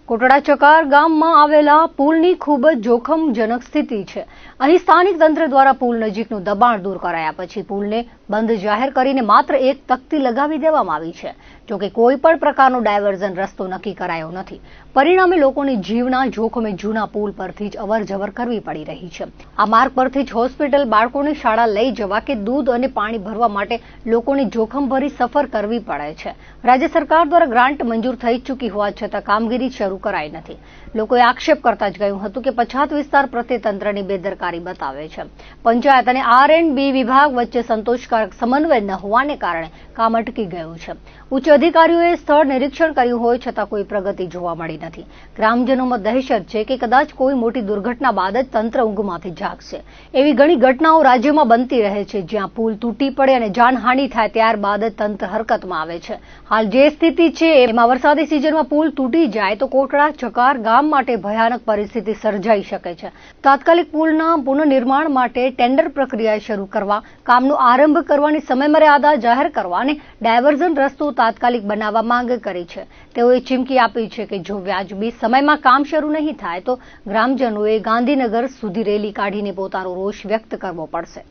કોટડા ચકાર ગામમાં આવેલા પુલની ખૂબ જ જોખમજનક સ્થિતિ છે। અહીં સ્થાનિક તંત્ર દ્વારા પુલ નજીકનું દબાણ દૂર કરાયા પછી પુલને બંધ જાહેર કરીને માત્ર એક તકતી લગાવી દેવામાં આવી છે। જોકે કોઈ પણ પ્રકારનો ડાયવર્ઝન રસ્તો નક્કી કરાયો નથી। પરિણામે લોકોની જીવના જોખમે જૂના પુલ પરથી જ અવરજવર કરવી પડી રહી છે। આ માર્ગ પરથી જ હોસ્પિટલ, બાળકોને શાળા લઈ જવા કે દૂધ અને પાણી ભરવા માટે લોકોને જોખમભરી સફર કરવી પડે છે। રાજ્ય સરકાર દ્વારા ગ્રાન્ટ મંજૂર થઈ ચૂકી હોવા છતાં કામગીરી શરૂ કરાઈ નથી। લોકોએ આક્ષેપ કરતા જ કહ્યું હતું કે પછાત વિસ્તાર પ્રત્યે તંત્રની બેદરકારી બતાવે છે। પંચાયત અને R&B વિભાગ વચ્ચે સંતોષકારક સમન્વય ન હોવાને કારણે કામ અટકી ગયું છે। ઉચ્ચ અધિકારીઓએ સ્થળ નિરીક્ષણ કર્યું હોય છતાં કોઈ પ્રગતિ જોવા મળી નથી। ગ્રામજનોમાં દહેશત છે કે કદાચ કોઈ મોટી દુર્ઘટના બાદ જ તંત્ર ઊંઘમાંથી જાગશે। એવી ઘણી ઘટનાઓ રાજ્યમાં બનતી રહે છે જ્યાં પુલ તૂટી પડે અને જાનહાનિ થાય ત્યારબાદ જ તંત્ર હરકતમાં આવે છે। હાલ જે સ્થિતિ છે એમાં વરસાદી સિઝનમાં પુલ તૂટી જાય તો કોટડા ચકાર ગામ માટે ભયાનક પરિસ્થિતિ સર્જાઈ શકે છે। તાત્કાલિક પુલના પુનઃનિર્માણ માટે ટેન્ડર પ્રક્રિયા શરૂ કરવા, કામનો આરંભ કરવાની સમયમર્યાદા જાહેર કરવા અને ડાયવર્ઝન રસ્તો તાત્કાલિક બનાવવા માંગ કરી છે। તેઓએ ચીમકી આપી છે કે જો વ્યાજબી સમયમાં કામ શરૂ નહીં થાય તો ગ્રામજનોએ ગાંધીનગર સુધી રેલી કાઢીને પોતાનો રોષ વ્યક્ત કરવો પડશે।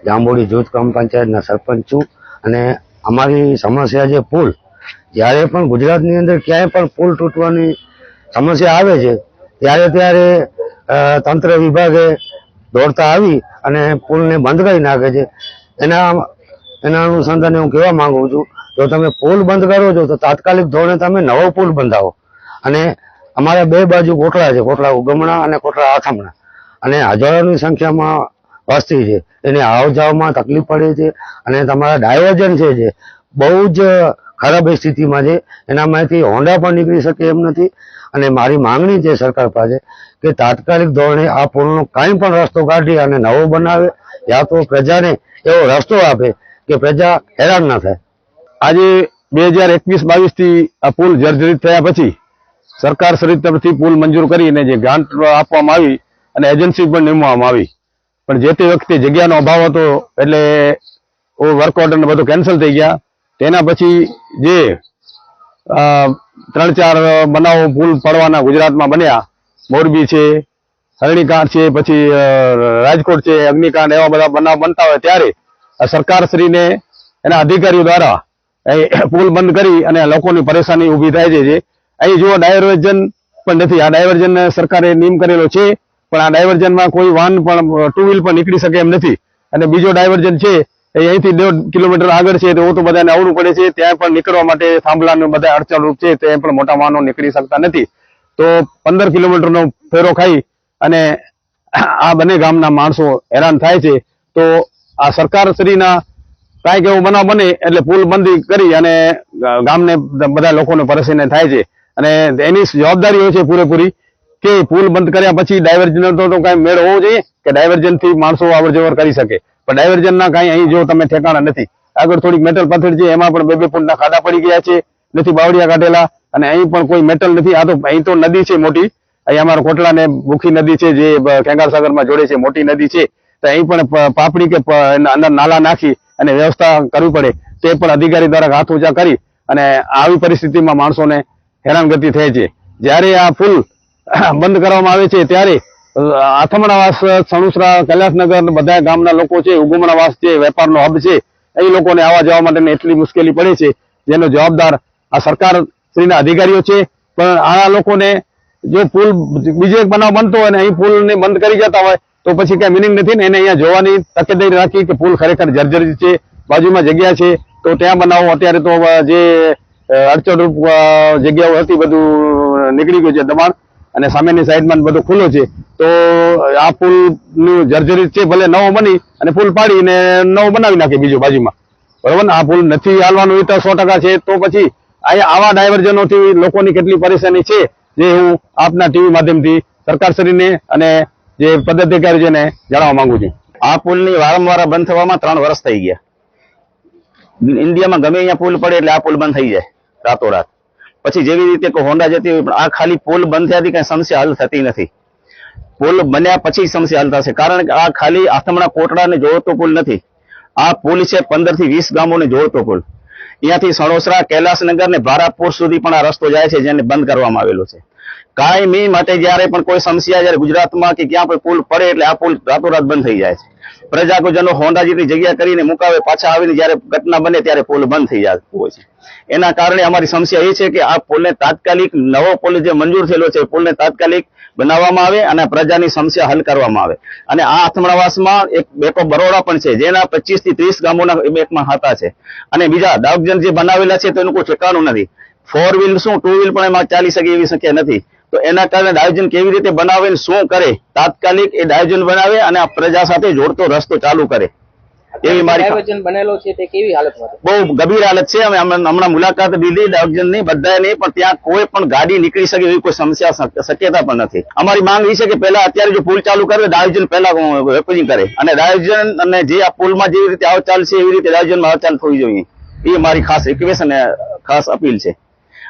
જાંબોડી જૂથ ગ્રામ પંચાયતના સરપંચ છું અને અમારી સમસ્યા છે પુલ। જ્યારે પણ ગુજરાતની અંદર ક્યાંય પણ પુલ તૂટવાની સમસ્યા આવે છે ત્યારે તંત્ર વિભાગે દોડતા આવી અને પુલને બંધ કરી નાખે છે। એના અનુસંધાને હું કહેવા માંગુ છું, જો તમે પુલ બંધ કરો છો તો તાત્કાલિક ધોરણે તમે નવો પુલ બંધાવો। અને અમારા બે બાજુ કોટડા છે, કોટડા ઉગમણા અને કોટડા આથમણા, અને હજારોની સંખ્યામાં વસ્તી છે, એને આવ જાવમાં તકલીફ પડે છે અને તમારા ડાયવર્ઝન છે જે બહુ જ ખરાબ સ્થિતિમાં છે। એનામાંથી હોન્ડા પણ નીકળી શકે એમ નથી। અને મારી માંગણી છે સરકાર પાસે કે તાત્કાલિક ધોરણે આ પુલનો કાંઈ પણ રસ્તો કાઢી અને નવો બનાવે, યા તો પ્રજાને એવો રસ્તો આપે કે પ્રજા હેરાન ના થાય। આજે 2021-22 થી આ પુલ જર્જરિત થયા પછી સરકાર શ્રી તરફથી પુલ મંજૂર કરીને જે ગ્રાન્ટ આપવામાં આવી અને એજન્સી પણ નિમવામાં આવી, પણ જે તે વખતે જગ્યાનો અભાવ હતો એટલે વર્ક ઓર્ડર ને બધું કેન્સલ થઈ ગયા। તેના પછી જે 3-4 બનાવો પુલ પડવાના ગુજરાતમાં બન્યા, મોરબી છે, હરણીકાંડ છે, પછી રાજકોટ છે, અગ્નિકાંડ, એવા બધા બનાવ બનતા હોય ત્યારે સરકારશ્રીને એના અધિકારીઓ દ્વારા પુલ બંધ કરી અને લોકોની પરેશાની ઊભી થાય છે। અહીં જો ડાયવર્ઝન પણ નથી, આ ડાયવર્ઝન સરકારે નિયમ કરેલો છે પણ આ ડાયવર્ઝનમાં કોઈ વાહન પણ 2 વ્હીલ પણ નીકળી શકે એમ નથી। અને બીજો ડાયવર્ઝન છે એ અહીંથી 1.5 કિલોમીટર આગળ છે તો બધાને આવવું પડે છે, ત્યાં પણ નીકળવા માટે થાંભલાને બધા અડચણરૂપ છે, ત્યાં પણ મોટા વાહનો નીકળી શકતા નથી। તો 15 કિલોમીટરનો ફેરો ખાઈ અને આ બંને ગામના માણસો હેરાન થાય છે। તો આ સરકારશ્રીના કાંઈક એવું બનાવ બને એટલે પુલ બંધ કરી અને ગામને બધા લોકોને પરેશાની થાય છે અને એની જવાબદારી છે પૂરેપૂરી કે પુલ બંધ કર્યા પછી ડાયવર્ઝન તો કાંઈ મેળ હોવો જોઈએ કે ડાયવર્ઝન થી માણસો અવર જવર કરી શકે, પણ ડાયવર્ઝન ના કાંઈ અહીં જો તમે ઠેકાણા નથી। આગળ થોડીક મેટલ પથ્થર છે, એમાં પણ 2-2 ફૂટના ખાડા પડી ગયા છે, નથી બાવળિયા કાઢેલા, અને અહીં પણ કોઈ મેટલ નથી। આ તો અહીં તો નદી છે મોટી, અહીં અમારા કોટડા ને ભૂખી નદી છે જે ખેંગારસાગરમાં જોડે છે, મોટી નદી છે, તો અહીં પણ પાપડી કે અંદર નાલા નાખી અને વ્યવસ્થા કરવી પડે। તે પણ અધિકારી દ્વારા હાથ ઊંચા કરી અને આવી પરિસ્થિતિમાં માણસોને હેરાનગતિ થાય છે। જ્યારે આ પુલ બંધ કરવામાં આવે છે ત્યારે આથમણાવાસ, સણુસરા, કૈલાસનગર બધા ગામના લોકો છે, ઉગમણાવાસ છે, વેપારનો હબ છે, એ લોકોને આવવા જવા માટે એટલી મુશ્કેલી પડે છે, જેનો જવાબદાર આ સરકાર શ્રીના અધિકારીઓ છે। પણ આ લોકોને જો પુલ બીજો એક બનાવ બનતો હોય ને અહીં પુલને બંધ કરી જતા હોય તો પછી કઈ મિનિંગ નથી ને। એને અહીંયા જોવાની તકેદારી રાખી કે પુલ ખરેખર જર્જરિત છે, બાજુમાં જગ્યા છે તો ત્યાં બનાવો। અત્યારે તો જે અડચણરૂપ જગ્યાઓ હતી બધું નીકળી ગયું છે દબાણ, અને સામેની સાઈડમાં બધું ખુલ્લો છે, તો આ પુલ નું જર્જરિત છે, ભલે નવો બની અને પુલ પાડીને નવો બનાવી નાખે બીજો બાજુમાં, બરોબર ને। આ પુલ નથી હાલવાનું એ તો 100% છે, તો પછી આવા ડાયવર્ઝનોથી લોકોની કેટલી પરેશાની છે જે હું આપના ટીવી માધ્યમથી સરકારશ્રીને અને જે પદાધિકારીઓને જણાવવા માંગુ છું। આ પુલની વારંવાર બંધ થવામાં 3 વર્ષ થઈ ગયા। ઇન્ડિયામાં ગમે અહીંયા પુલ પડે એટલે આ પુલ બંધ થઈ જાય રાતોરાત। પછી જેવી રીતે કોઈ હોન્ડા જતી હોય, પણ આ ખાલી પુલ બંધ થયાથી કઈ સમસ્યા હલ થતી નથી। પુલ બન્યા પછી સમસ્યા હલ થશે, કારણ કે આ ખાલી આથમણા કોટડાને જોડતો પુલ નથી, આ પુલ છે 15 થી 20 ગામોને જોડતો પુલ। અહીંયાથી સણોસરા, કૈલાસનગર ને ભારાપુર સુધી પણ આ રસ્તો જાય છે, જેને બંધ કરવામાં આવેલો છે. કાયમી માટે જયારે પણ કોઈ સમસ્યા જયારે ગુજરાતમાં કે ક્યાં પણ પુલ પડે એટલે આ પુલ રાતોરાત બંધ થઈ જાય છે. પ્રજાજનો હોન્ડા જેટલી જગ્યા કરીને મુકાવે, પાછા આવીને જયારે ઘટના બને ત્યારે પુલ બંધ થઈ જતો હોય છે. એના કારણે અમારી સમસ્યા એ છે કે આ પુલને તાત્કાલિક, નવો પુલ જે મંજૂર થયેલો છે, પુલને તાત્કાલિક બનાવવામાં આવે અને પ્રજાની સમસ્યા હલ કરવામાં આવે. અને આ અથમણાવાસમાં એક બેક ઓફ બરોડા પણ છે, જેના 25 થી 30 ગામોના બેકમાં ખાતા છે. અને બીજા ડાઉકજન જે બનાવેલા છે તેનું કોઈ ઠેકાણું નથી. 4 વ્હીલ શું 2 વ્હીલ પણ એમાં ચાલી શકે એવી શક્ય નથી. તો એના કારણે ડાયોજન કેવી રીતે બનાવે, શું કરે, તાત્કાલિક એ ડાયોજન બનાવે અને આ પ્રજા સાથે જોડતો રસ્તો ચાલુ કરે એવી મારી. ડાયવર્ઝન બનેલો છે તે કેવી હાલતમાં છે? બહુ ગંભીર હાલત છે. અમે હમણાં મુલાકાત લીધી ડાયોજનની, બધાએ નહીં, પણ ત્યાં કોઈ પણ ગાડી નીકળી શકે એવી કોઈ શક્યતા પણ નથી. અમારી માંગ એ છે કે પહેલા અત્યારે જો પુલ ચાલુ કરે, ડાયોજન પહેલા રિપેરિંગ કરે અને ડાયોજન અને જે આ પુલમાં જેવી રીતે આવચાલ છે એવી રીતે ડાયોજનમાં આવચાલ થવી જોઈએ. એ મારી ખાસ રિક્વેસ્ટ અને ખાસ અપીલ છે.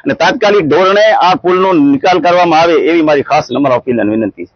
અને તાત્કાલિક ધોરણે આ પુલનો નિકાલ કરવામાં આવે એવી મારી ખાસ નમ્ર અપીલ અને વિનંતી છે.